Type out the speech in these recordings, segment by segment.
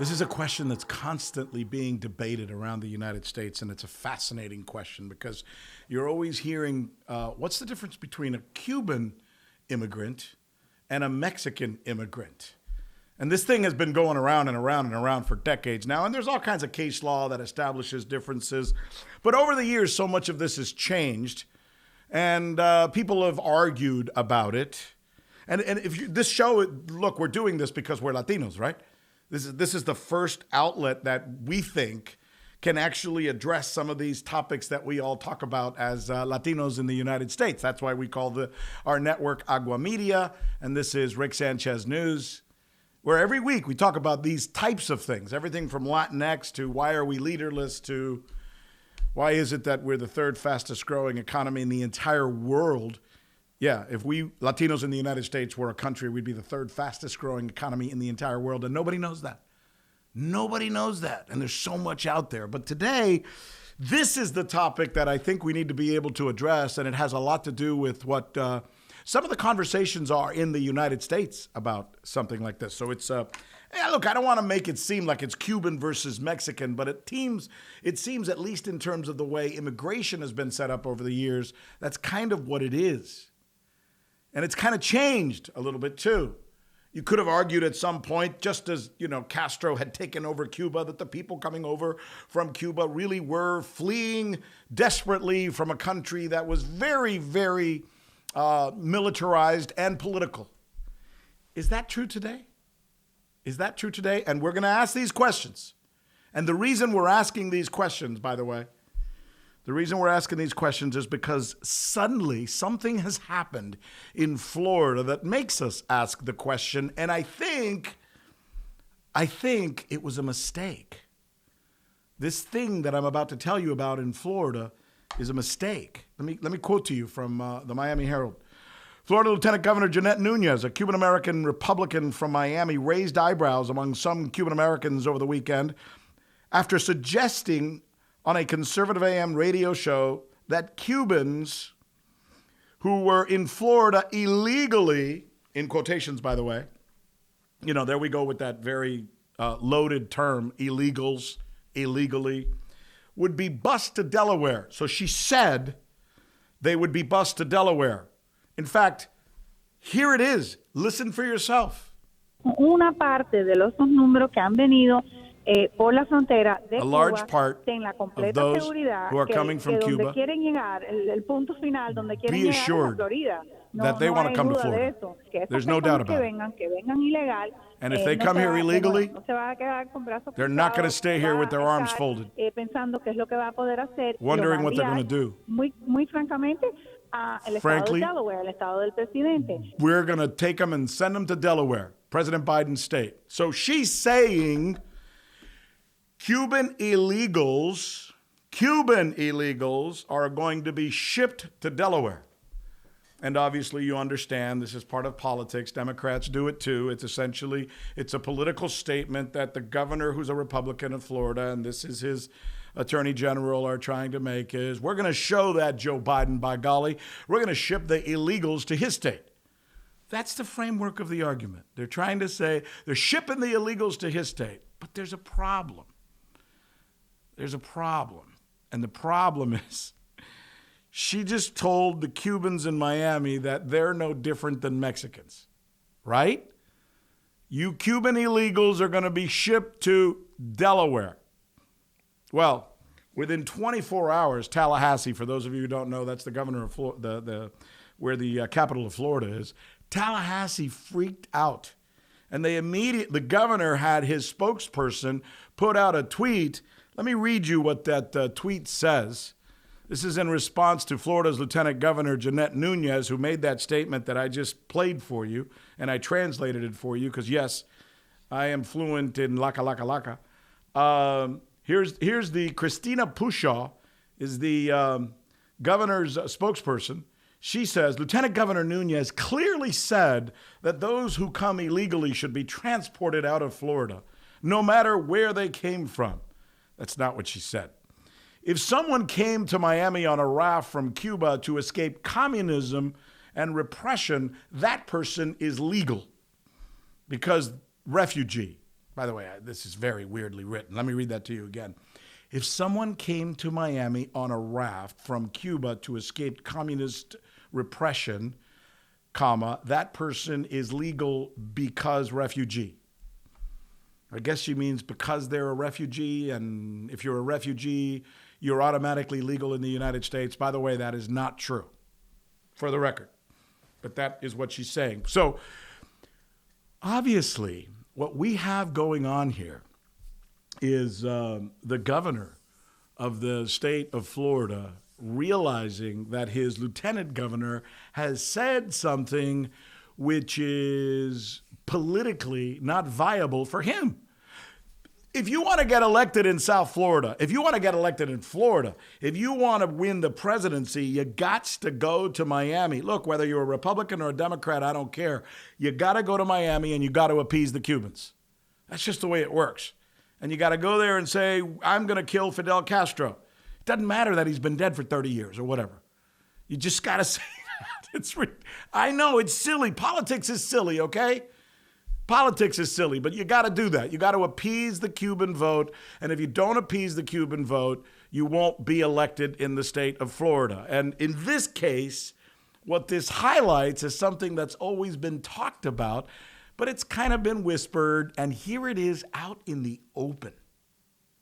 This is a question that's constantly being debated around the United States, and it's a fascinating question because you're always hearing, what's the difference between a Cuban immigrant and a Mexican immigrant? And this thing has been going around and around and around for decades now, and there's all kinds of case law that establishes differences. But over the years, so much of this has changed, and people have argued about it. And this show, look, we're doing this because we're Latinos, right? This is the first outlet that we think can actually address some of these topics that we all talk about as Latinos in the United States. That's why we call our network Agua Media, and this is Rick Sanchez News, where every week we talk about these types of things, everything from Latinx to why are we leaderless to why is it that we're the third fastest growing economy in the entire world. Yeah, if we Latinos in the United States were a country, we'd be the third fastest growing economy in the entire world, and nobody knows that. Nobody knows that, and there's so much out there. But today, this is the topic that I think we need to be able to address, and it has a lot to do with what some of the conversations are in the United States about something like this. So it's, look, I don't want to make it seem like it's Cuban versus Mexican, but it seems, at least in terms of the way immigration has been set up over the years, that's kind of what it is. And it's kind of changed a little bit, too. You could have argued at some point, just as, Castro had taken over Cuba, that the people coming over from Cuba really were fleeing desperately from a country that was very, very militarized and political. Is that true today? Is that true today? And we're going to ask these questions. And the reason we're asking these questions, by the way, the reason we're asking these questions is because suddenly something has happened in Florida that makes us ask the question, and I think it was a mistake. This thing that I'm about to tell you about in Florida is a mistake. Let me quote to you from the Miami Herald. Florida Lieutenant Governor Jeanette Núñez, a Cuban-American Republican from Miami, raised eyebrows among some Cuban-Americans over the weekend after suggesting on a conservative AM radio show that Cubans who were in Florida illegally, in quotations, by the way, there we go with that very loaded term, illegals, illegally, would be bused to Delaware. So she said they would be bused to Delaware. In fact, here it is. Listen for yourself. Una parte de los números que han venido por la frontera de a Cuba, large part ten la completa of those seguridad who are coming from que Cuba, donde quieren llegar, el punto final donde quieren be llegar es assured a Florida. that they want to come to Florida. There's no doubt about it. Que vengan ilegal, and if they come here illegally, no se va a quedar con brazos they're not going to stay here with their arms folded, pensando qué es lo que va a poder hacer, wondering what they're going to do. Muy francamente, el estado de Delaware, el estado del presidente. We're going to take them and send them to Delaware, President Biden's state. So she's saying Cuban illegals are going to be shipped to Delaware. And obviously you understand this is part of politics. Democrats do it too. It's a political statement that the governor, who's a Republican of Florida, and this is his attorney general, are trying to make is, we're going to show that Joe Biden, by golly, we're going to ship the illegals to his state. That's the framework of the argument. They're trying to say they're shipping the illegals to his state, but there's a problem. There's a problem. And the problem is she just told the Cubans in Miami that they're no different than Mexicans, right? You Cuban illegals are going to be shipped to Delaware. Well, within 24 hours, Tallahassee, for those of you who don't know, that's the governor of Florida, where the capital of Florida is. Tallahassee freaked out. And the governor had his spokesperson put out a tweet. Let me read you what that tweet says. This is in response to Florida's Lieutenant Governor Jeanette Núñez, who made that statement that I just played for you, and I translated it for you because, yes, I am fluent in laka. Here's the Christina Pushaw is the governor's spokesperson. She says, Lieutenant Governor Núñez clearly said that those who come illegally should be transported out of Florida, no matter where they came from. That's not what she said. If someone came to Miami on a raft from Cuba to escape communism and repression, that person is legal because refugee. By the way, this is very weirdly written. Let me read that to you again. If someone came to Miami on a raft from Cuba to escape communist repression, comma, that person is legal because refugee. I guess she means because they're a refugee, and if you're a refugee, you're automatically legal in the United States. By the way, that is not true, for the record. But that is what she's saying. So, obviously, what we have going on here is the governor of the state of Florida realizing that his lieutenant governor has said something which is politically not viable for him. If you want to get elected in South Florida, if you want to get elected in Florida, if you want to win the presidency, you got to go to Miami. Look, whether you're a Republican or a Democrat, I don't care. You got to go to Miami and you got to appease the Cubans. That's just the way it works. And you got to go there and say, I'm going to kill Fidel Castro. It doesn't matter that he's been dead for 30 years or whatever. You just got to say that. I know it's silly. Politics is silly, okay? Politics is silly, but you got to do that. You got to appease the Cuban vote. And if you don't appease the Cuban vote, you won't be elected in the state of Florida. And in this case, what this highlights is something that's always been talked about, but it's kind of been whispered. And here it is out in the open.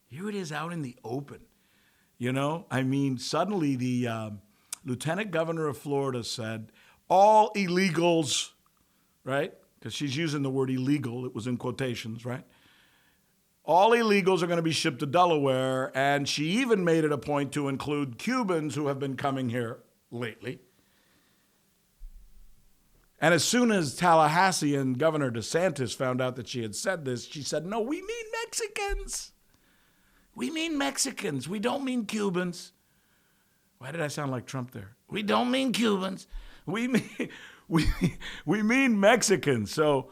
Here it is out in the open. You know, I mean, suddenly the lieutenant governor of Florida said, all illegals, right? Because she's using the word illegal. It was in quotations, right? All illegals are going to be shipped to Delaware. And she even made it a point to include Cubans who have been coming here lately. And as soon as Tallahassee and Governor Desantis found out that she had said this, she said, no, we mean Mexicans. We mean Mexicans. We don't mean Cubans. Why did I sound like Trump there? We don't mean Cubans. We mean Mexicans. So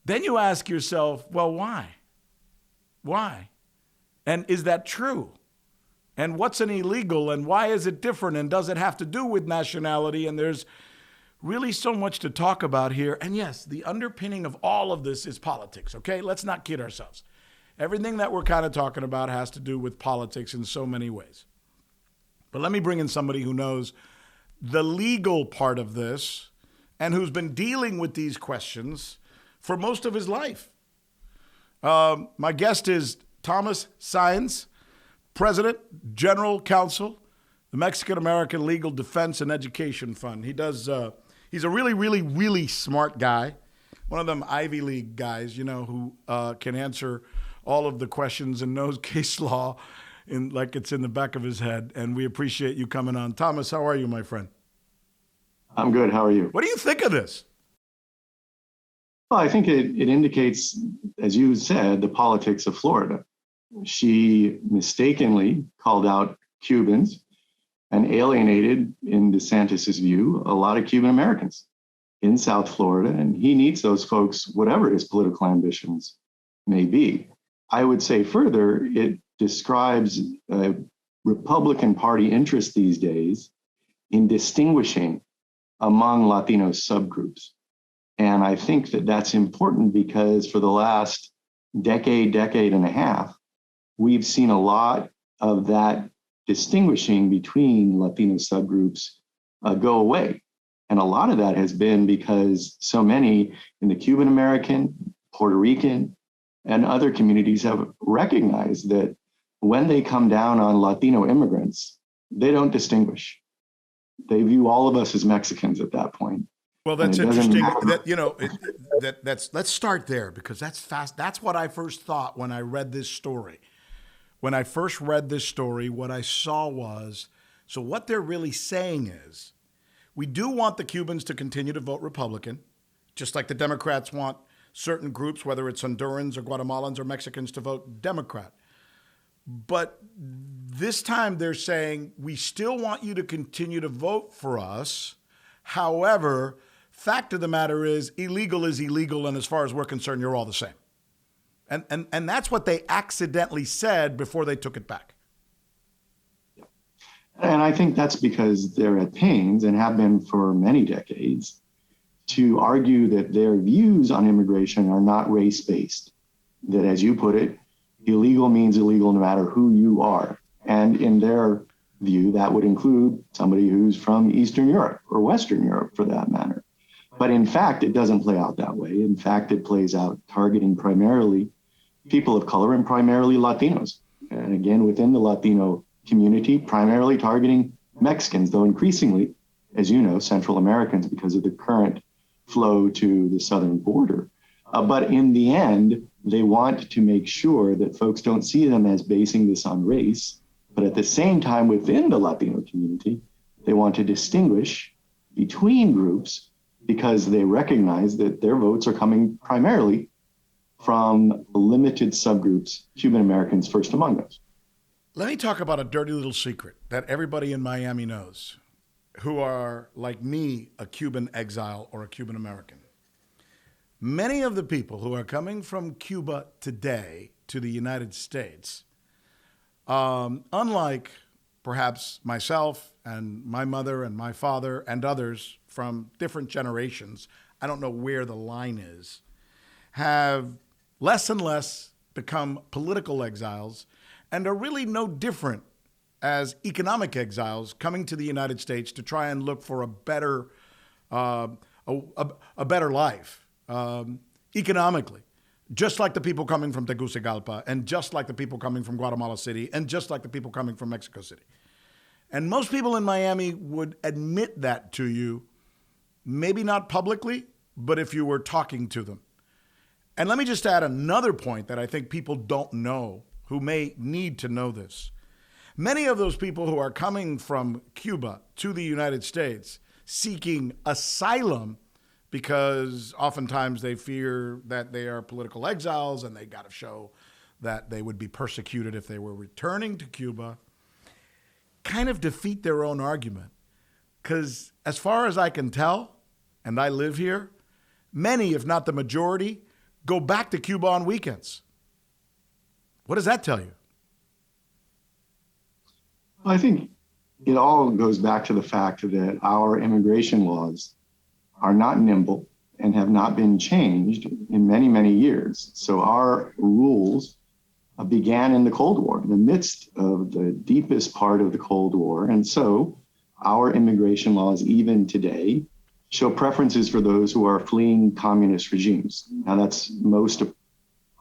then you ask yourself, well, why? Why? And is that true? And what's an illegal and why is it different? And does it have to do with nationality? And there's really so much to talk about here. And yes, the underpinning of all of this is politics, okay? Let's not kid ourselves. Everything that we're kind of talking about has to do with politics in so many ways. But let me bring in somebody who knows the legal part of this and who's been dealing with these questions for most of his life. My guest is Thomas Saenz, President, General Counsel, the Mexican-American Legal Defense and Education Fund. He's a really, really, really smart guy. One of them Ivy League guys, you know, who can answer all of the questions and knows case law like it's in the back of his head. And we appreciate you coming on. Thomas, how are you, my friend? I'm good. How are you? What do you think of this? Well, I think it indicates, as you said, the politics of Florida. She mistakenly called out Cubans and alienated, in DeSantis's view, a lot of Cuban Americans in South Florida. And he needs those folks, whatever his political ambitions may be. I would say further, it describes a Republican Party interest these days in distinguishing among Latino subgroups. And I think that that's important because for the last decade and a half, we've seen a lot of that distinguishing between Latino subgroups go away. And a lot of that has been because so many in the Cuban American, Puerto Rican, and other communities have recognized that when they come down on Latino immigrants, they don't distinguish. They view all of us as Mexicans at that point. Well, that's interesting. Let's start there because that's fast. That's what I first thought when I read this story. When I first read this story, what I saw was, so what they're really saying is, we do want the Cubans to continue to vote Republican, just like the Democrats want certain groups, whether it's Hondurans or Guatemalans or Mexicans, to vote Democrat. But this time they're saying, we still want you to continue to vote for us. However, fact of the matter is illegal, and as far as we're concerned, you're all the same. And that's what they accidentally said before they took it back. And I think that's because they're at pains, and have been for many decades, to argue that their views on immigration are not race-based. that, as you put it, illegal means illegal no matter who you are. And in their view, that would include somebody who's from Eastern Europe or Western Europe for that matter. But in fact, it doesn't play out that way. In fact, it plays out targeting primarily people of color and primarily Latinos. And again, within the Latino community, primarily targeting Mexicans, though increasingly, as you know, Central Americans because of the current flow to the southern border. But in the end, they want to make sure that folks don't see them as basing this on race. But at the same time, within the Latino community, they want to distinguish between groups because they recognize that their votes are coming primarily from limited subgroups, Cuban Americans first among those. Let me talk about a dirty little secret that everybody in Miami knows who are, like me, a Cuban exile or a Cuban American. Many of the people who are coming from Cuba today to the United States, unlike perhaps myself and my mother and my father and others from different generations, I don't know where the line is, have less and less become political exiles and are really no different as economic exiles coming to the United States to try and look for a better life economically, just like the people coming from Tegucigalpa and just like the people coming from Guatemala City and just like the people coming from Mexico City. And most people in Miami would admit that to you, maybe not publicly, but if you were talking to them. And let me just add another point that I think people don't know, who may need to know this. Many of those people who are coming from Cuba to the United States seeking asylum because oftentimes they fear that they are political exiles and they got to show that they would be persecuted if they were returning to Cuba, kind of defeat their own argument. Because as far as I can tell, and I live here, many, if not the majority, go back to Cuba on weekends. What does that tell you? I think it all goes back to the fact that our immigration laws are not nimble and have not been changed in many, many years. So our rules began in the Cold War, in the midst of the deepest part of the Cold War. And so our immigration laws, even today, show preferences for those who are fleeing communist regimes. Now, that's most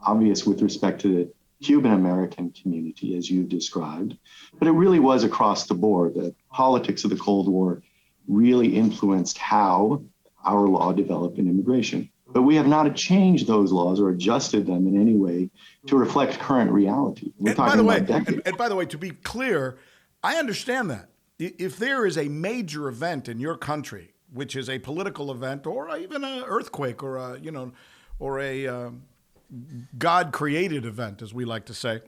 obvious with respect to the Cuban American community, as you've described, but it really was across the board. The politics of the Cold War really influenced how our law developed in immigration. But we have not changed those laws or adjusted them in any way to reflect current reality. We're talking about decades. And by the way, to be clear, I understand that. If there is a major event in your country, which is a political event or even an earthquake or a God-created event, as we like to say.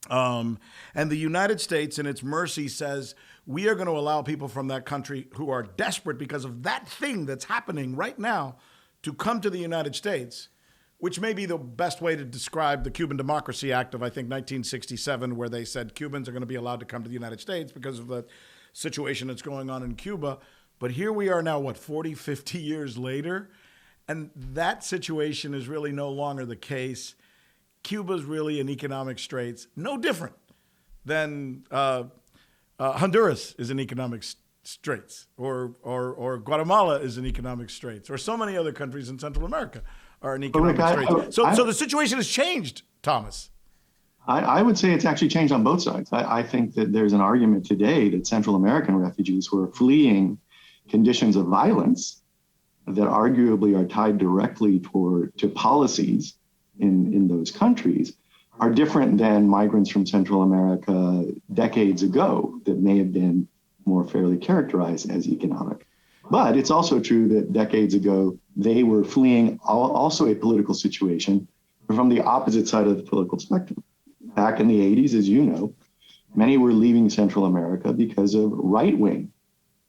And the United States, in its mercy, says, we are going to allow people from that country who are desperate because of that thing that's happening right now to come to the United States, which may be the best way to describe the Cuban Democracy Act of, I think, 1967, where they said Cubans are going to be allowed to come to the United States because of the situation that's going on in Cuba. But here we are now, 40, 50 years later, and that situation is really no longer the case. Cuba's really in economic straits, no different than Honduras is in economic straits, or Guatemala is in economic straits, or so many other countries in Central America are in economic straits. So the situation has changed, Thomas. I would say it's actually changed on both sides. I think that there's an argument today that Central American refugees who are fleeing conditions of violence that arguably are tied directly to policies in those countries are different than migrants from Central America decades ago that may have been more fairly characterized as economic. But it's also true that decades ago, they were fleeing also a political situation from the opposite side of the political spectrum. Back in the 80s, as you know, many were leaving Central America because of right-wing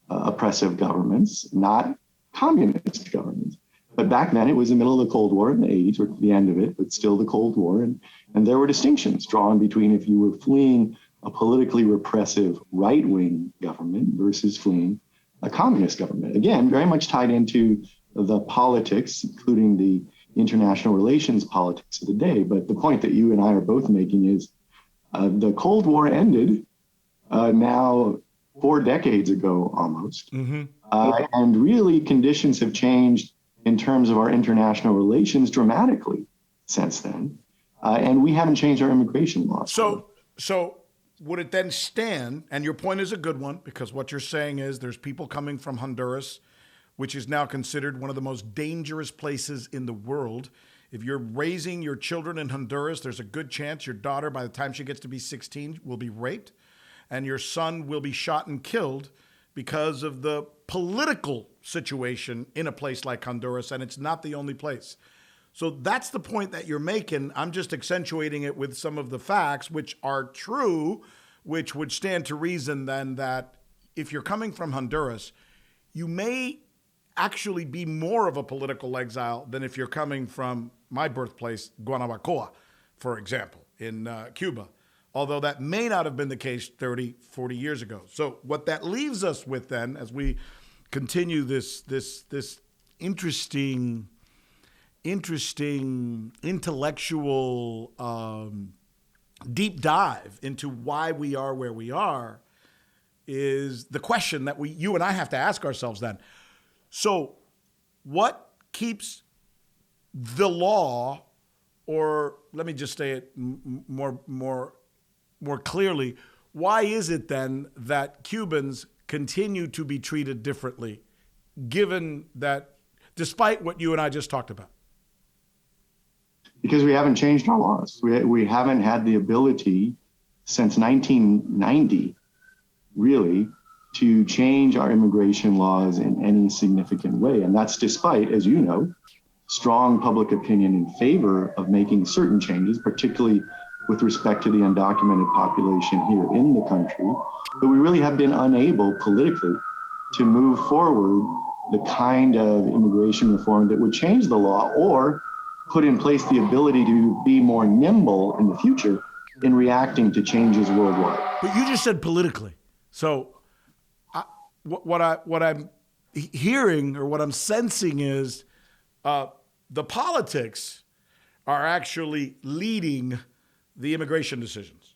oppressive governments, not communist governments. But back then, it was the middle of the Cold War in the 80s, or the end of it, but still the Cold War. And there were distinctions drawn between if you were fleeing a politically repressive right-wing government versus fleeing a communist government. Again, very much tied into the politics, including the international relations politics of the day. But the point that you and I are both making is the Cold War ended now 4 decades ago almost. Mm-hmm. And really conditions have changed in terms of our international relations dramatically since then. And we haven't changed our immigration laws. So would it then stand, and your point is a good one, because what you're saying is there's people coming from Honduras, which is now considered one of the most dangerous places in the world. If you're raising your children in Honduras, there's a good chance your daughter, by the time she gets to be 16, will be raped, and your son will be shot and killed because of the political situation in a place like Honduras, and it's not the only place. So that's the point that you're making. I'm just accentuating it with some of the facts, which are true, which would stand to reason then that if you're coming from Honduras, you may actually be more of a political exile than if you're coming from my birthplace, Guanabacoa, for example, in Cuba, although that may not have been the case 30, 40 years ago. So what that leaves us with then, as we continue this interesting intellectual deep dive into why we are where we are, is the question that you and I have to ask ourselves then. So what keeps the law, or let me just say it more clearly, why is it then that Cubans continue to be treated differently, given that, despite what you and I just talked about? Because we haven't changed our laws. We haven't had the ability since 1990, really, to change our immigration laws in any significant way. And that's despite, as you know, strong public opinion in favor of making certain changes, particularly with respect to the undocumented population here in the country. But we really have been unable politically to move forward the kind of immigration reform that would change the law or put in place the ability to be more nimble in the future in reacting to changes worldwide. But you just said politically. So what I'm hearing, or what I'm sensing, is the politics are actually leading the immigration decisions.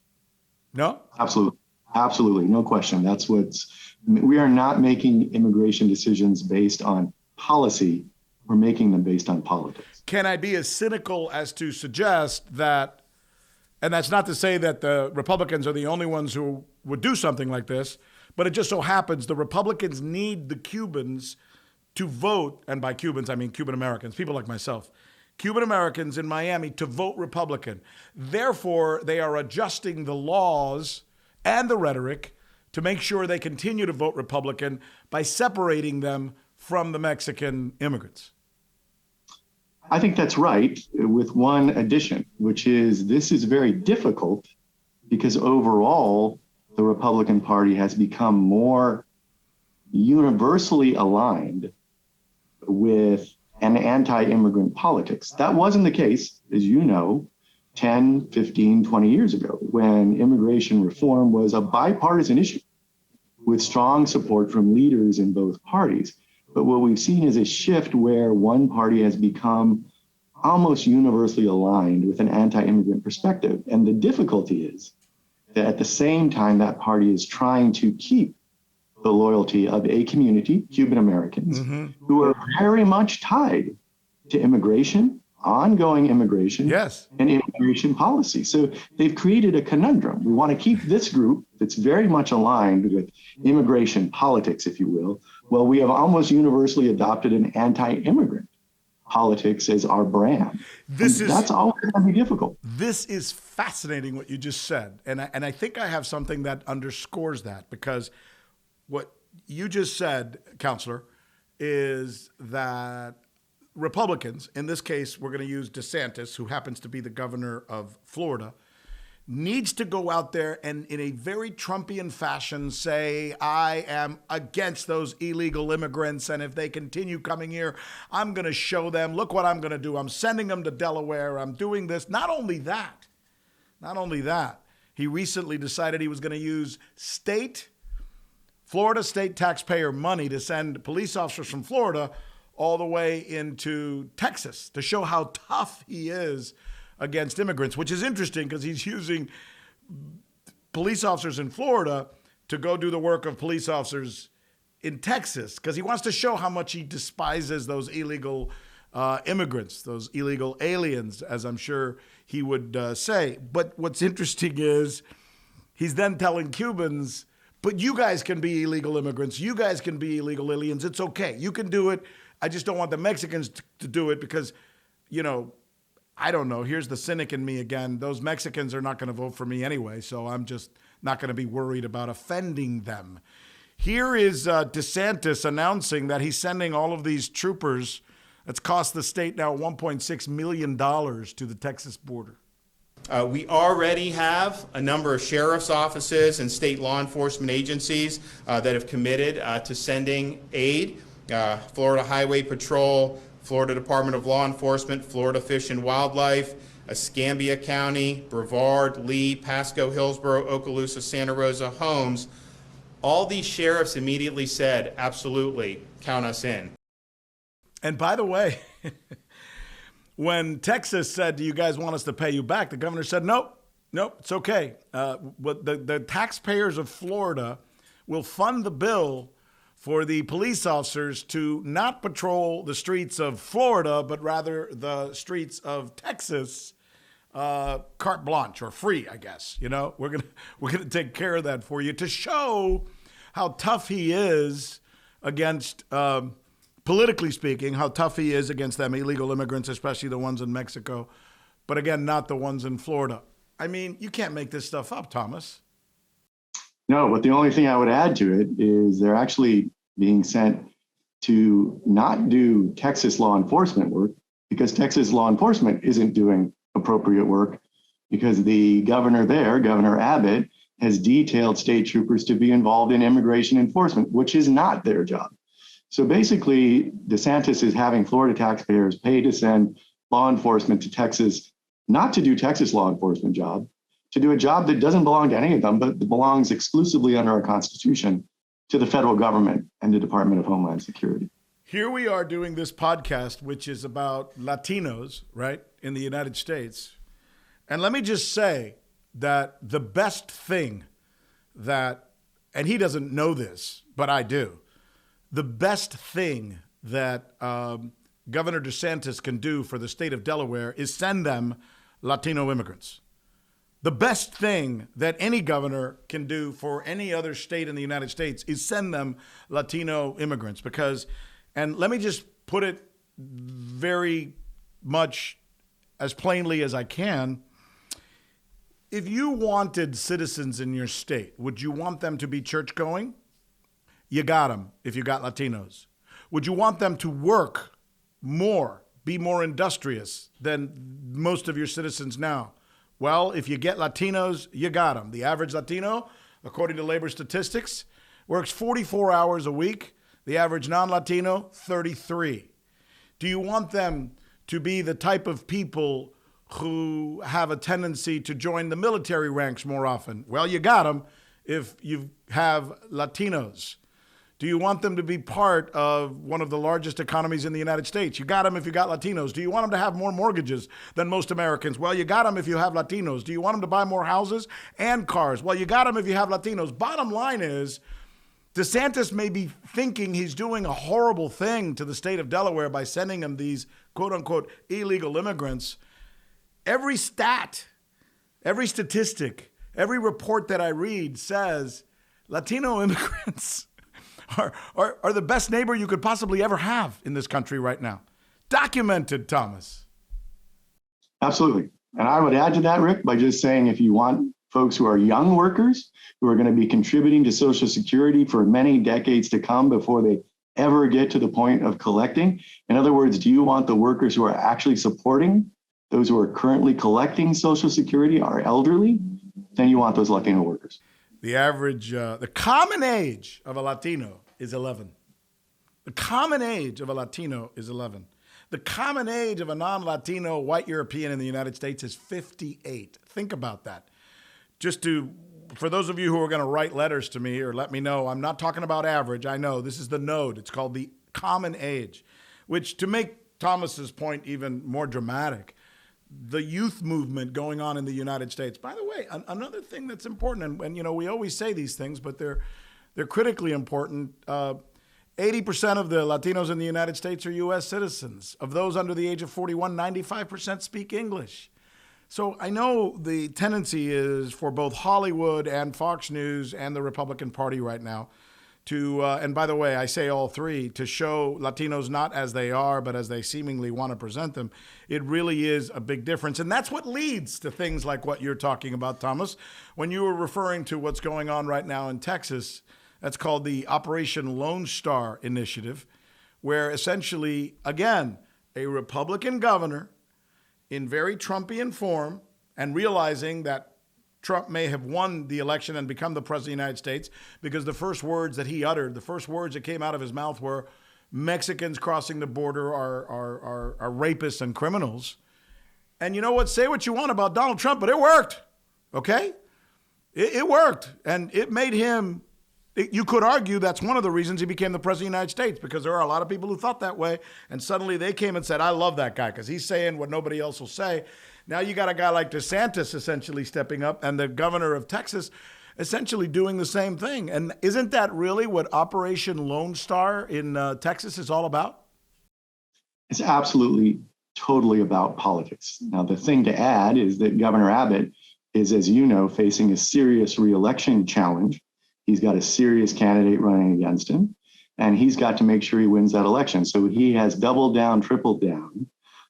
No? Absolutely. No question. We are not making immigration decisions based on policy. We're making them based on politics. Can I be as cynical as to suggest that, and that's not to say that the Republicans are the only ones who would do something like this, but it just so happens the Republicans need the Cubans to vote, and by Cubans I mean Cuban Americans, people like myself, Cuban Americans in Miami to vote Republican. Therefore, they are adjusting the laws and the rhetoric to make sure they continue to vote Republican by separating them from the Mexican immigrants. I think that's right, with one addition, which is this is very difficult because overall, the Republican Party has become more universally aligned with an anti-immigrant politics. That wasn't the case, as you know, 10, 15, 20 years ago, when immigration reform was a bipartisan issue with strong support from leaders in both parties. But what we've seen is a shift where one party has become almost universally aligned with an anti-immigrant perspective. And the difficulty is that at the same time, that party is trying to keep the loyalty of a community, Cuban Americans, who are very much tied to immigration, ongoing immigration, yes, and immigration policy. So they've created a conundrum. We want to keep this group that's very much aligned with immigration politics, if you will. Well, we have almost universally adopted an anti-immigrant politics as our brand. That's always going to be difficult. This is fascinating what you just said. And I think I have something that underscores that, because what you just said, Counselor, is that Republicans, in this case, we're going to use DeSantis, who happens to be the governor of Florida, needs to go out there and in a very Trumpian fashion say, I am against those illegal immigrants, and if they continue coming here, I'm going to show them, look what I'm going to do. I'm sending them to Delaware. I'm doing this. Not only that, he recently decided he was going to use Florida state taxpayer money to send police officers from Florida all the way into Texas to show how tough he is against immigrants, which is interesting because he's using police officers in Florida to go do the work of police officers in Texas because he wants to show how much he despises those illegal immigrants, those illegal aliens, as I'm sure he would say. But what's interesting is he's then telling Cubans, but you guys can be illegal immigrants. You guys can be illegal aliens. It's okay. You can do it. I just don't want the Mexicans to do it because, you know, I don't know. Here's the cynic in me again. Those Mexicans are not going to vote for me anyway, so I'm just not going to be worried about offending them. Here is DeSantis announcing that he's sending all of these troopers. That's cost the state now $1.6 million to the Texas border. We already have a number of sheriff's offices and state law enforcement agencies that have committed to sending aid. Florida Highway Patrol, Florida Department of Law Enforcement, Florida Fish and Wildlife, Escambia County, Brevard, Lee, Pasco, Hillsborough, Okaloosa, Santa Rosa, Holmes. All these sheriffs immediately said, absolutely, count us in. And by the way, when Texas said, do you guys want us to pay you back? The governor said, nope, it's okay. But the taxpayers of Florida will fund the bill for the police officers to not patrol the streets of Florida, but rather the streets of Texas, carte blanche or free, I guess. You know, we're gonna take care of that for you to show how tough he is against, politically speaking, how tough he is against them illegal immigrants, especially the ones in Mexico, but again, not the ones in Florida. I mean, you can't make this stuff up, Thomas. No, but the only thing I would add to it is they're actually being sent to not do Texas law enforcement work because Texas law enforcement isn't doing appropriate work because the governor there, Governor Abbott, has detailed state troopers to be involved in immigration enforcement, which is not their job. So basically, DeSantis is having Florida taxpayers pay to send law enforcement to Texas, not to do Texas law enforcement job, to do a job that doesn't belong to any of them, but belongs exclusively under our Constitution to the federal government and the Department of Homeland Security. Here we are doing this podcast, which is about Latinos, right, in the United States. And let me just say that the best thing that, and he doesn't know this, but I do, the best thing that Governor DeSantis can do for the state of Delaware is send them Latino immigrants. The best thing that any governor can do for any other state in the United States is send them Latino immigrants because, and let me just put it very much as plainly as I can, if you wanted citizens in your state, would you want them to be church going? You got them if you got Latinos. Would you want them to work more, be more industrious than most of your citizens now? Well, if you get Latinos, you got them. The average Latino, according to labor statistics, works 44 hours a week. The average non-Latino, 33. Do you want them to be the type of people who have a tendency to join the military ranks more often? Well, you got them if you have Latinos. Do you want them to be part of one of the largest economies in the United States? You got them if you got Latinos. Do you want them to have more mortgages than most Americans? Well, you got them if you have Latinos. Do you want them to buy more houses and cars? Well, you got them if you have Latinos. Bottom line is, DeSantis may be thinking he's doing a horrible thing to the state of Delaware by sending them these quote unquote illegal immigrants. Every stat, every statistic, every report that I read says Latino immigrants are the best neighbor you could possibly ever have in this country right now. Documented, Thomas. Absolutely. And I would add to that, Rick, by just saying if you want folks who are young workers who are going to be contributing to Social Security for many decades to come before they ever get to the point of collecting. In other words, do you want the workers who are actually supporting those who are currently collecting Social Security are elderly? Then you want those Latino workers. The average, the common age of a Latino is 11. The common age of a Latino is 11. The common age of a non-Latino white European in the United States is 58. Think about that. For those of you who are going to write letters to me or let me know, I'm not talking about average. I know this is the node. It's called the common age. which, to make Thomas's point even more dramatic, the youth movement going on in the United States. By the way, another thing that's important, and we always say these things, but they're critically important. 80% of the Latinos in the United States are U.S. citizens. Of those under the age of 41, 95% speak English. So I know the tendency is for both Hollywood and Fox News and the Republican Party right now to, and by the way, I say all three, to show Latinos not as they are, but as they seemingly want to present them. It really is a big difference. And that's what leads to things like what you're talking about, Thomas. When you were referring to what's going on right now in Texas, that's called the Operation Lone Star Initiative, where essentially, again, a Republican governor in very Trumpian form and realizing that Trump may have won the election and become the president of the United States because the first words that he uttered, the first words that came out of his mouth were Mexicans crossing the border are rapists and criminals. And you know what? Say what you want about Donald Trump, but it worked, okay? It worked. And it made him, you could argue that's one of the reasons he became the president of the United States, because there are a lot of people who thought that way. And suddenly they came and said, I love that guy because he's saying what nobody else will say. Now you got a guy like DeSantis essentially stepping up and the governor of Texas essentially doing the same thing. And isn't that really what Operation Lone Star in Texas is all about? It's absolutely, totally about politics. Now, the thing to add is that Governor Abbott is, as you know, facing a serious reelection challenge. He's got a serious candidate running against him, and he's got to make sure he wins that election. So he has doubled down, tripled down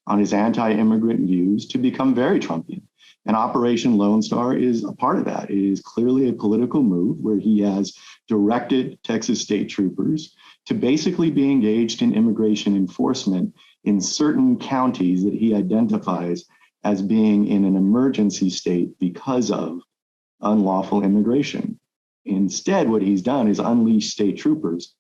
on his anti-immigrant views to become very Trumpian. And Operation Lone Star is a part of that. It is clearly a political move where he has directed Texas state troopers to basically be engaged in immigration enforcement in certain counties that he identifies as being in an emergency state because of unlawful immigration. Instead, what he's done is unleash state troopers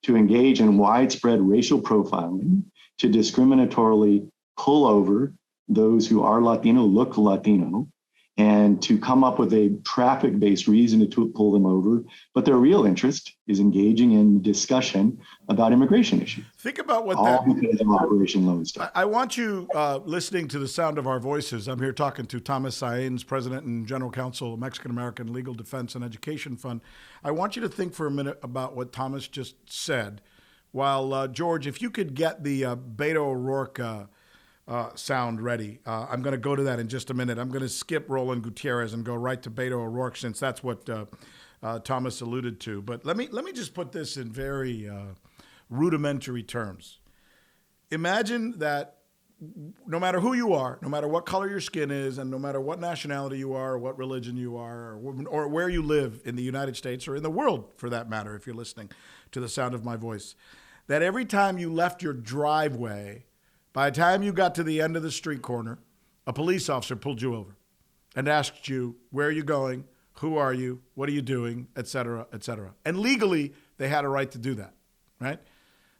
to engage in widespread racial profiling, to discriminatorily pull over those who are Latino, look Latino, and to come up with a traffic-based reason to pull them over. But their real interest is engaging in discussion about immigration issues. Think about what all because of Operation Lone Star. I want you listening to the sound of our voices. I'm here talking to Thomas Saenz, President and General Counsel, Mexican American Legal Defense and Education Fund. I want you to think for a minute about what Thomas just said. While, George, if you could get the Beto O'Rourke sound ready. I'm going to go to that in just a minute. I'm going to skip Roland Gutierrez and go right to Beto O'Rourke, since that's what Thomas alluded to. But let me just put this in very rudimentary terms. Imagine that no matter who you are, no matter what color your skin is, and no matter what nationality you are, or what religion you are, or where you live in the United States or in the world, for that matter, if you're listening to the sound of my voice, that every time you left your driveway, by the time you got to the end of the street corner, a police officer pulled you over and asked you, where are you going? Who are you? What are you doing? Et cetera, et cetera. And legally, they had a right to do that, right?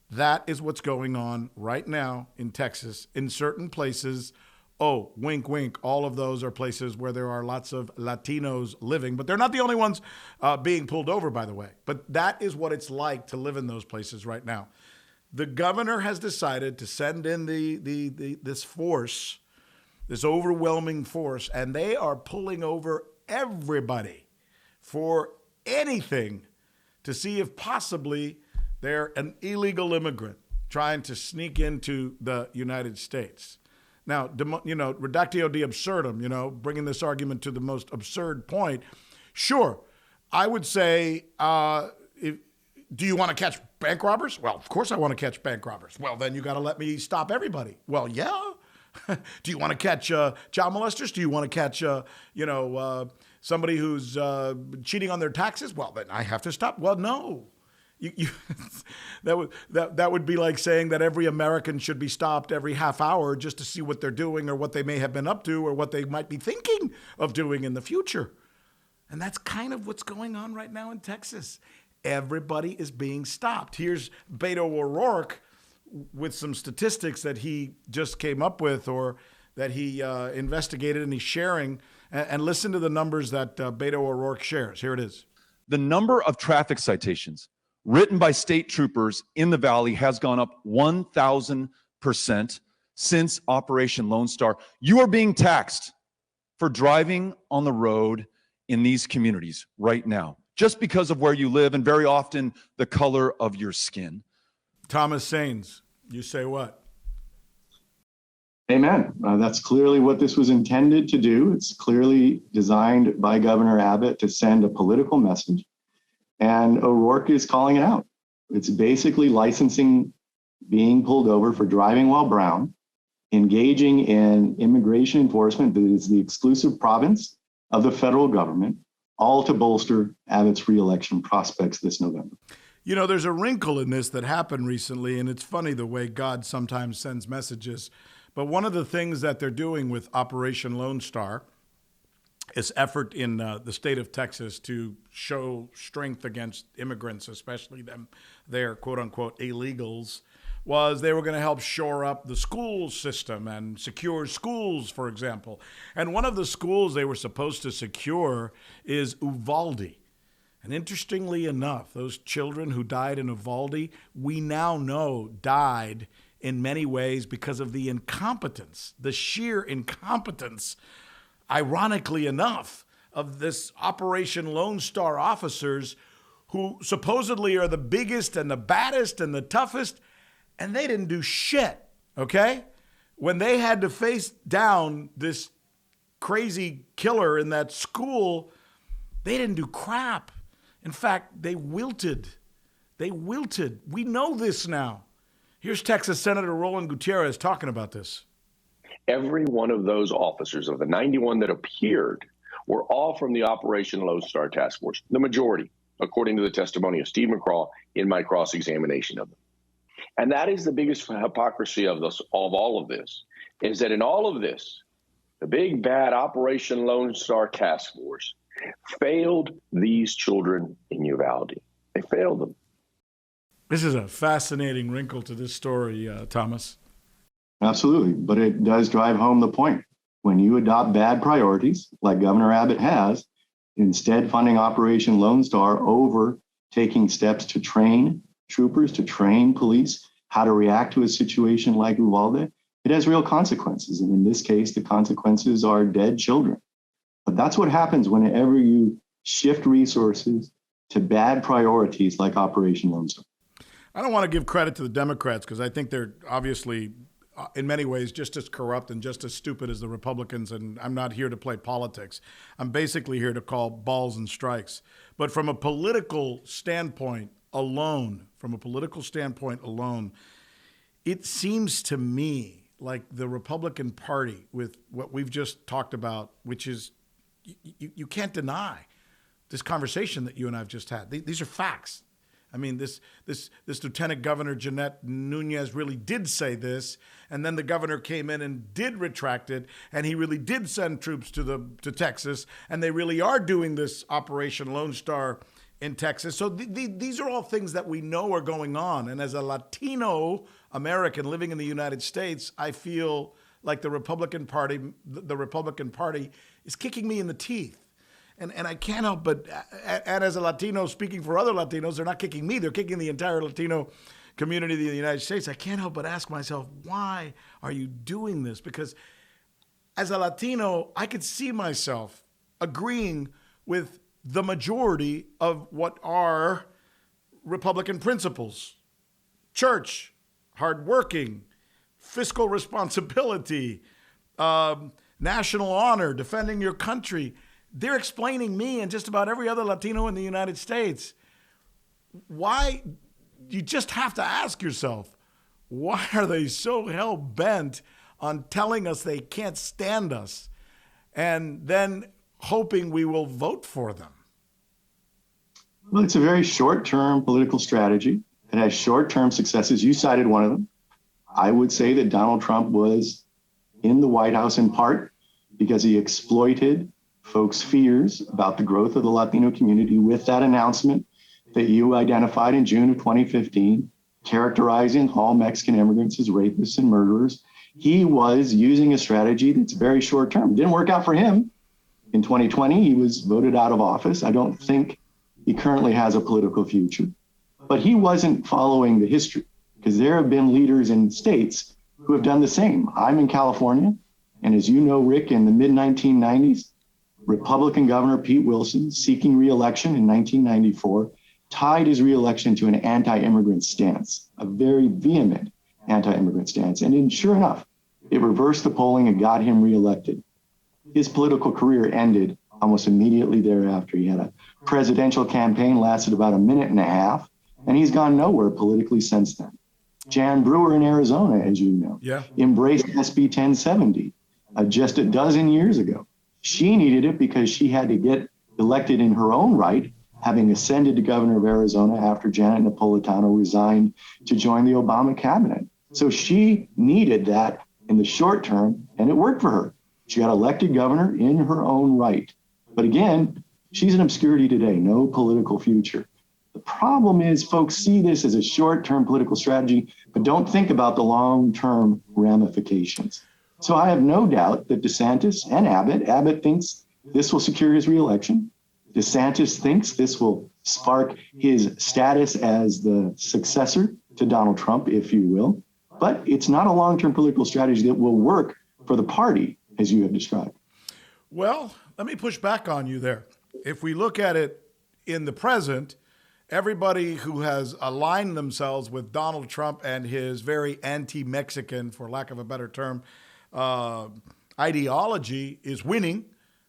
That is what's going on right now in Texas, in certain places. Oh, wink, wink. All of those are places where there are lots of Latinos living, but they're not the only ones being pulled over, by the way. But that is what it's like to live in those places right now. The governor has decided to send in this force, this overwhelming force, and they are pulling over everybody for anything to see if possibly they're an illegal immigrant trying to sneak into the United States. Now, reductio de absurdum, bringing this argument to the most absurd point. Sure, I would say, do you want to catch bank robbers? Well, of course I want to catch bank robbers. Well, then you got to let me stop everybody. Well, yeah. Do you want to catch child molesters? Do you want to catch, somebody who's cheating on their taxes? Well, then I have to stop. Well, no. That would be like saying that every American should be stopped every half hour just to see what they're doing or what they may have been up to or what they might be thinking of doing in the future. And that's kind of what's going on right now in Texas. Everybody is being stopped. Here's Beto O'Rourke with some statistics that he just came up with or that he investigated and he's sharing. And listen to the numbers that Beto O'Rourke shares. Here it is. The number of traffic citations written by state troopers in the Valley has gone up 1,000% since Operation Lone Star. You are being taxed for driving on the road in these communities right now, just because of where you live and very often the color of your skin. Thomas Saenz, you say what? Amen. That's clearly what this was intended to do. It's clearly designed by Governor Abbott to send a political message. And O'Rourke is calling it out. It's basically licensing being pulled over for driving while brown, engaging in immigration enforcement that is the exclusive province of the federal government, all to bolster Abbott's reelection prospects this November. You know, there's a wrinkle in this that happened recently, and it's funny the way God sometimes sends messages. But one of the things that they're doing with Operation Lone Star, this effort in the state of Texas to show strength against immigrants, especially them, their quote unquote illegals, was they were going to help shore up the school system and secure schools, for example. And one of the schools they were supposed to secure is Uvalde. And interestingly enough, those children who died in Uvalde, we now know died in many ways because of the incompetence, the sheer incompetence, ironically enough, of this Operation Lone Star officers who supposedly are the biggest and the baddest and the toughest, and they didn't do shit, okay? When they had to face down this crazy killer in that school, they didn't do crap. In fact, they wilted. They wilted. We know this now. Here's Texas Senator Roland Gutierrez talking about this. Every one of those officers of the 91 that appeared were all from the Operation Lone Star Task Force, the majority, according to the testimony of Steve McCraw in my cross-examination of them. And that is the biggest hypocrisy of all of this, is that in all of this, the big bad Operation Lone Star Task Force failed these children in Uvalde. They failed them. This is a fascinating wrinkle to this story, Thomas. Absolutely, but it does drive home the point. When you adopt bad priorities, like Governor Abbott has, instead funding Operation Lone Star over taking steps to train troopers, to train police how to react to a situation like Uvalde, it has real consequences. And in this case, the consequences are dead children. But that's what happens whenever you shift resources to bad priorities like Operation Lone Star. I don't want to give credit to the Democrats because I think they're obviously, in many ways, just as corrupt and just as stupid as the Republicans, and I'm not here to play politics. I'm basically here to call balls and strikes. But from a political standpoint alone, it seems to me like the Republican Party, with what we've just talked about, which is you can't deny this conversation that you and I have just had. These are facts. I mean, this Lieutenant Governor Jeanette Núñez really did say this, and then the governor came in and did retract it, and he really did send troops to Texas, and they really are doing this Operation Lone Star in Texas. So these are all things that we know are going on. And as a Latino American living in the United States, I feel like the Republican Party is kicking me in the teeth. And I can't help but, and as a Latino speaking for other Latinos, they're not kicking me, they're kicking the entire Latino community of the United States. I can't help but ask myself, why are you doing this? Because as a Latino, I could see myself agreeing with the majority of what are Republican principles: church, hardworking, fiscal responsibility, national honor, defending your country. They're explaining me and just about every other Latino in the United States. Why? You just have to ask yourself, why are they so hell-bent on telling us they can't stand us and then hoping we will vote for them? Well, it's a very short-term political strategy. It has short-term successes. You cited one of them. I would say that Donald Trump was in the White House in part because he exploited folks' fears about the growth of the Latino community with that announcement that you identified in June of 2015, characterizing all Mexican immigrants as rapists and murderers. He was using a strategy that's very short term. It didn't work out for him. In 2020, he was voted out of office. I don't think he currently has a political future. But he wasn't following the history, because there have been leaders in states who have done the same. I'm in California, and as you know, Rick, in the mid-1990s, Republican Governor Pete Wilson, seeking re-election in 1994, tied his re-election to an anti-immigrant stance, a very vehement anti-immigrant stance. And sure enough, it reversed the polling and got him re-elected. His political career ended almost immediately thereafter. He had a presidential campaign, lasted about a minute and a half, and he's gone nowhere politically since then. Jan Brewer in Arizona, as you know, embraced SB 1070 just a dozen years ago. She needed it because she had to get elected in her own right, having ascended to governor of Arizona after Janet Napolitano resigned to join the Obama cabinet. So she needed that in the short term, and it worked for her. She got elected governor in her own right. But again, she's in obscurity today, no political future. The problem is folks see this as a short-term political strategy, but don't think about the long-term ramifications. So I have no doubt that DeSantis and Abbott thinks this will secure his reelection. DeSantis thinks this will spark his status as the successor to Donald Trump, if you will. But it's not a long-term political strategy that will work for the party, as you have described. Well, let me push back on you there. If we look at it in the present, everybody who has aligned themselves with Donald Trump and his very anti-Mexican, for lack of a better term, ideology is winning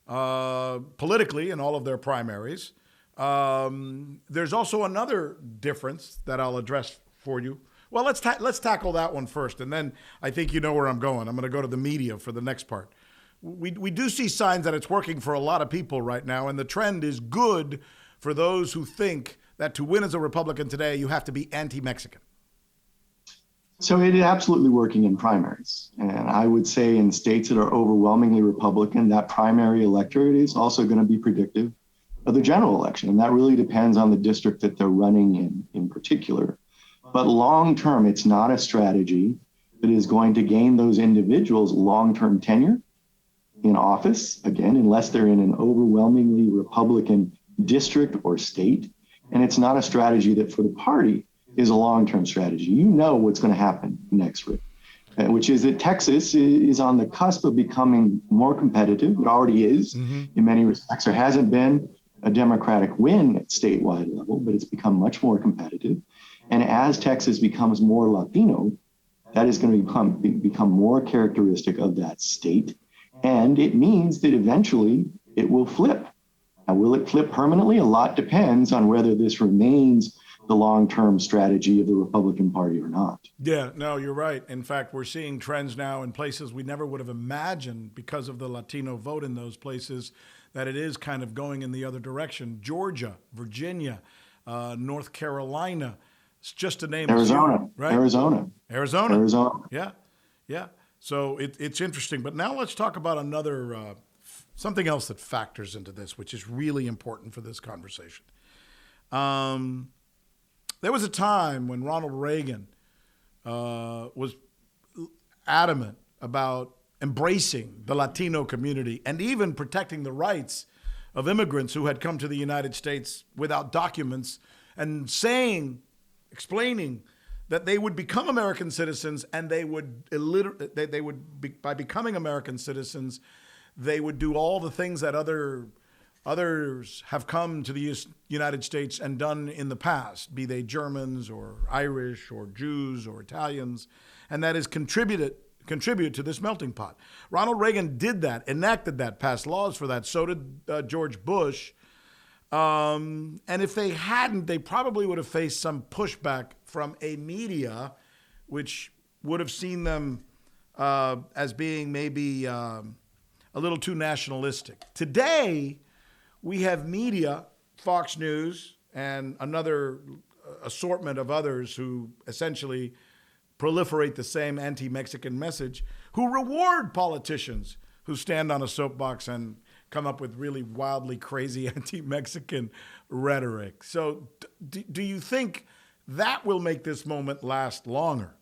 politically in all of their primaries. There's also another difference that I'll address for you. Well, let's tackle that one first, and then I think you know where I'm going. I'm going to go to the media for the next part. We do see signs that it's working for a lot of people right now, and the trend is good for those who think that to win as a Republican today, you have to be anti-Mexican. So it is absolutely working in primaries. And I would say in states that are overwhelmingly Republican, that primary electorate is also going to be predictive of the general election. And that really depends on the district that they're running in particular. But long term, it's not a strategy that is going to gain those individuals long-term tenure in office, again, unless they're in an overwhelmingly Republican district or state. And it's not a strategy that for the party is a long-term strategy. You know what's going to happen next, Rick, which is that Texas is on the cusp of becoming more competitive. It already is in many respects. There hasn't been a Democratic win at statewide level, but it's become much more competitive. And as Texas becomes more Latino, that is going to become more characteristic of that state. And it means that eventually it will flip. Now, will it flip permanently? A lot depends on whether this remains the long-term strategy of the Republican Party or not. Yeah, no, you're right. In fact, we're seeing trends now in places we never would have imagined because of the Latino vote in those places, that it is kind of going in the other direction. Georgia, Virginia, North Carolina, it's just to name Arizona, a few, right? Arizona. Yeah. So it's interesting. But now let's talk about another something else that factors into this, which is really important for this conversation. There was a time when Ronald Reagan was adamant about embracing the Latino community and even protecting the rights of immigrants who had come to the United States without documents, and explaining that they would become American citizens, and by becoming American citizens, they would do all the things that others have come to the United States and done in the past, be they Germans or Irish or Jews or Italians, and that is contribute to this melting pot. Ronald Reagan did that, enacted that, passed laws for that. So did George Bush. And if they hadn't, they probably would have faced some pushback from a media, which would have seen them as being maybe a little too nationalistic. Today, we have media, Fox News, and another assortment of others who essentially proliferate the same anti-Mexican message, who reward politicians who stand on a soapbox and come up with really wildly crazy anti-Mexican rhetoric. So do you think that will make this moment last longer?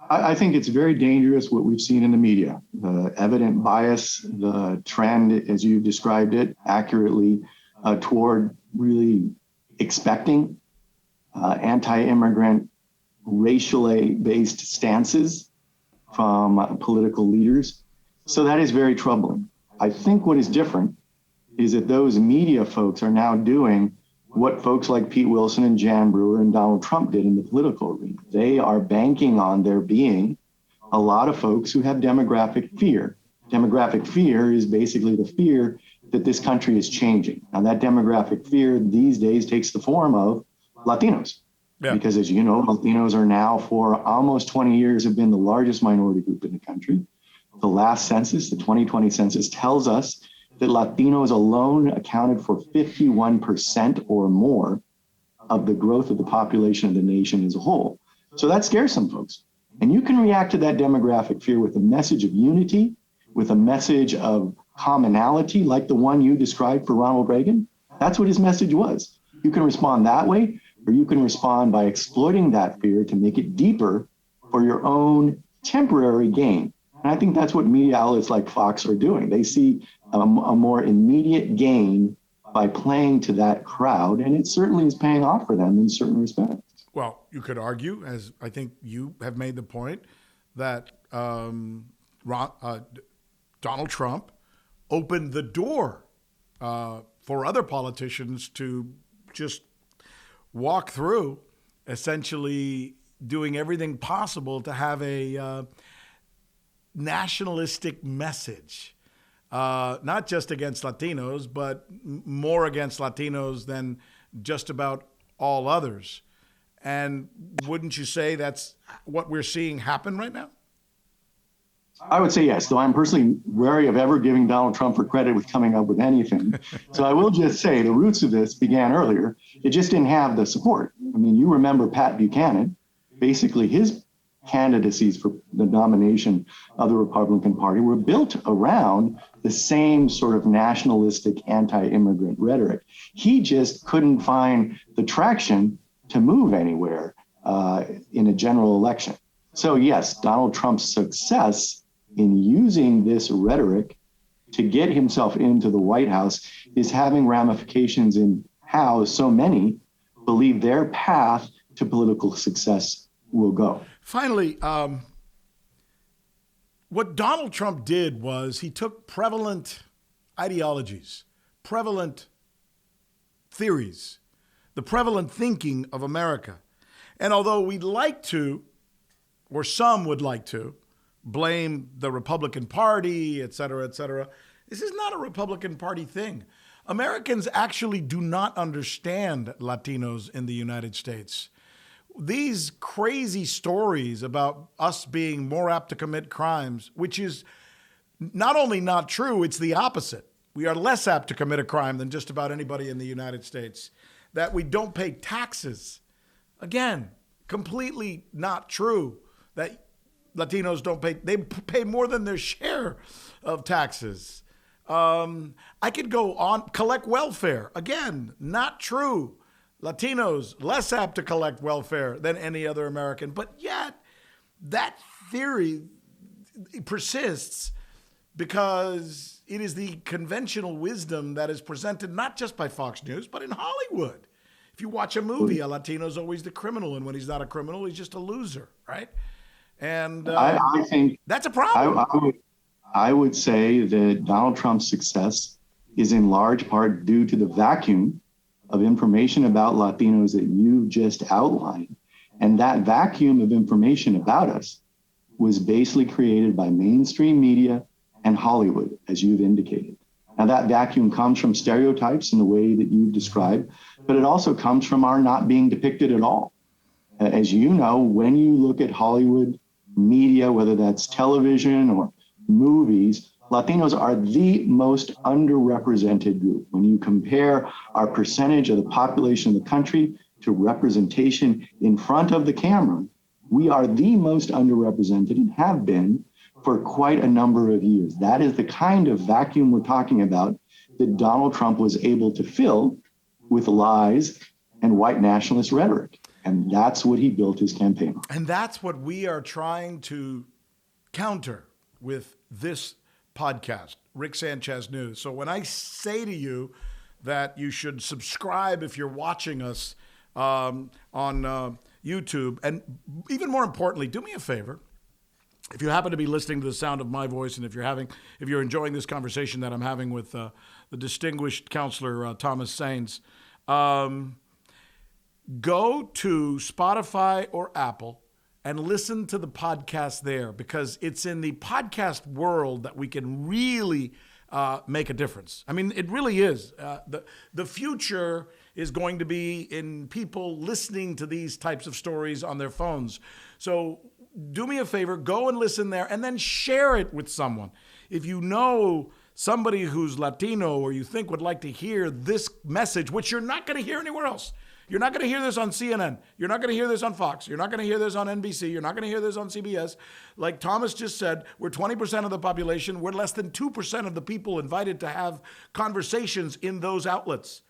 I think it's very dangerous what we've seen in the media. The evident bias, the trend, as you described it accurately, toward really expecting anti-immigrant, racially-based stances from political leaders. So that is very troubling. I think what is different is that those media folks are now doing what folks like Pete Wilson and Jan Brewer and Donald Trump did in the political arena. They are banking on there being a lot of folks who have demographic fear. Demographic fear is basically the fear that this country is changing. Now, that demographic fear these days takes the form of Latinos. Yeah. Because as you know, Latinos are now for almost 20 years have been the largest minority group in the country. The last census, the 2020 census, tells us that Latinos alone accounted for 51% or more of the growth of the population of the nation as a whole. So that scares some folks. And you can react to that demographic fear with a message of unity, with a message of commonality, like the one you described for Ronald Reagan. That's what his message was. You can respond that way, or you can respond by exploiting that fear to make it deeper for your own temporary gain. And I think that's what media outlets like Fox are doing. They see a more immediate gain by playing to that crowd, and it certainly is paying off for them in certain respects. Well, you could argue, as I think you have made the point, that Donald Trump opened the door for other politicians to just walk through, essentially doing everything possible to have a nationalistic message, not just against Latinos, but more against Latinos than just about all others. And wouldn't you say that's what we're seeing happen right now? I would say yes, though I'm personally wary of ever giving Donald Trump for credit with coming up with anything. So I will just say the roots of this began earlier. It just didn't have the support. I mean, you remember Pat Buchanan, basically his candidacies for the nomination of the Republican Party were built around the same sort of nationalistic anti-immigrant rhetoric. He just couldn't find the traction to move anywhere in a general election. So yes, Donald Trump's success in using this rhetoric to get himself into the White House is having ramifications in how so many believe their path to political success will go. Finally, what Donald Trump did was he took prevalent ideologies, prevalent theories, the prevalent thinking of America. And although we'd like to, or some would like to, blame the Republican Party, et cetera, this is not a Republican Party thing. Americans actually do not understand Latinos in the United States. These crazy stories about us being more apt to commit crimes, which is not only not true, it's the opposite. We are less apt to commit a crime than just about anybody in the United States. That we don't pay taxes. Again, completely not true. That Latinos don't pay, they pay more than their share of taxes. I could go on, collect welfare. Again, not true. Latinos less apt to collect welfare than any other American, but yet that theory persists because it is the conventional wisdom that is presented not just by Fox News, but in Hollywood. If you watch a movie, a Latino's always the criminal, and when he's not a criminal, he's just a loser, right? And I think that's a problem. I would say that Donald Trump's success is in large part due to the vacuum of information about Latinos that you just outlined. And that vacuum of information about us was basically created by mainstream media and Hollywood, as you've indicated. Now, that vacuum comes from stereotypes in the way that you've described, but it also comes from our not being depicted at all. As you know, when you look at Hollywood media, whether that's television or movies, Latinos are the most underrepresented group. When you compare our percentage of the population of the country to representation in front of the camera, we are the most underrepresented and have been for quite a number of years. That is the kind of vacuum we're talking about that Donald Trump was able to fill with lies and white nationalist rhetoric. And that's what he built his campaign on. And that's what we are trying to counter with this podcast, Rick Sanchez News. So when I say to you that you should subscribe if you're watching us on YouTube. And even more importantly, do me a favor. If you happen to be listening to the sound of my voice, and if you're enjoying this conversation that I'm having with the distinguished counselor Thomas Saenz, go to Spotify or Apple and listen to the podcast there, because it's in the podcast world that we can really make a difference. I mean, it really is. The future is going to be in people listening to these types of stories on their phones. So do me a favor, go and listen there, and then share it with someone. If you know somebody who's Latino or you think would like to hear this message, which you're not going to hear anywhere else. You're not going to hear this on CNN. You're not going to hear this on Fox. You're not going to hear this on NBC. You're not going to hear this on CBS. Like Thomas just said, we're 20% of the population. We're less than 2% of the people invited to have conversations in those outlets.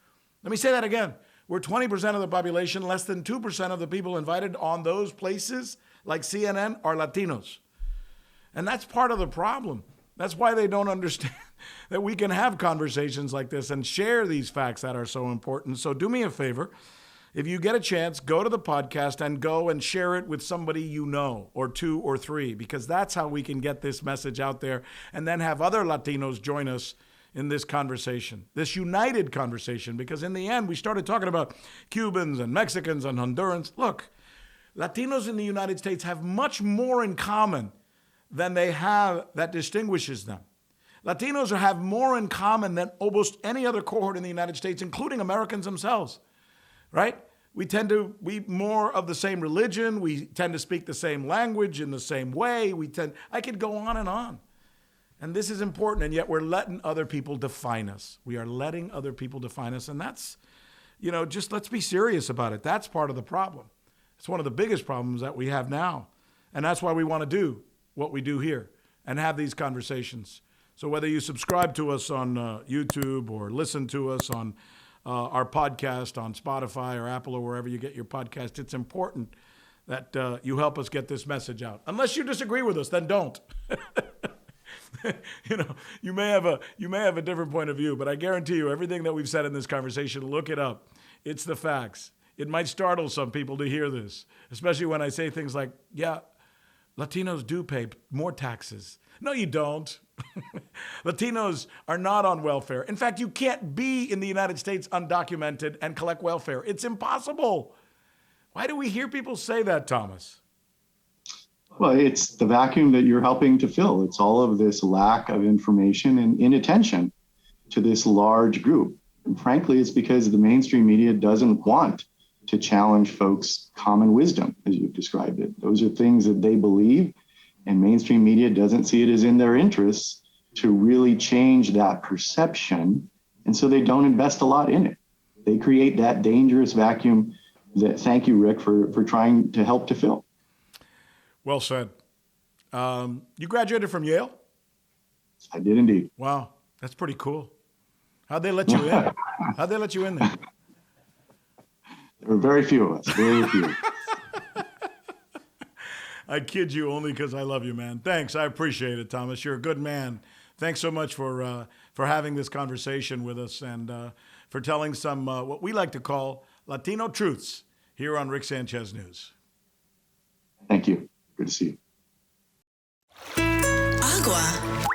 Let me say that again. We're 20% of the population. Less than 2% of the people invited on those places like CNN are Latinos. And that's part of the problem. That's why they don't understand that we can have conversations like this and share these facts that are so important. So do me a favor. If you get a chance, go to the podcast and go and share it with somebody you know, or two or three, because that's how we can get this message out there and then have other Latinos join us in this conversation, this united conversation, because in the end, we started talking about Cubans and Mexicans and Hondurans. Look, Latinos in the United States have much more in common than they have that distinguishes them. Latinos have more in common than almost any other cohort in the United States, including Americans themselves, right? We tend to be more of the same religion. We tend to speak the same language in the same way. I could go on and on. And this is important, and yet we're letting other people define us. We are letting other people define us, and that's, just let's be serious about it. That's part of the problem. It's one of the biggest problems that we have now, and that's why we want to do what we do here and have these conversations. So whether you subscribe to us on YouTube or listen to us on our podcast on Spotify or Apple or wherever you get your podcast, it's important that you help us get this message out. Unless you disagree with us, then don't. You may have a different point of view, but I guarantee you everything that we've said in this conversation, look it up. It's the facts. It might startle some people to hear this, especially when I say things like, yeah, Latinos do pay more taxes. No, you don't. Latinos are not on welfare. In fact, you can't be in the United States undocumented and collect welfare. It's impossible. Why do we hear people say that, Thomas? Well, it's the vacuum that you're helping to fill. It's all of this lack of information and inattention to this large group. And frankly, it's because the mainstream media doesn't want to challenge folks' common wisdom, as you've described it. Those are things that they believe, and mainstream media doesn't see it as in their interests to really change that perception. And so they don't invest a lot in it. They create that dangerous vacuum that, thank you, Rick, for trying to help to fill. Well said. You graduated from Yale? I did indeed. Wow, that's pretty cool. How'd they let you in? How'd they let you in there? There were very few of us, very few. I kid you only because I love you, man. Thanks. I appreciate it, Thomas. You're a good man. Thanks so much for having this conversation with us and for telling some what we like to call Latino truths here on Rick Sanchez News. Thank you. Good to see you. Agua.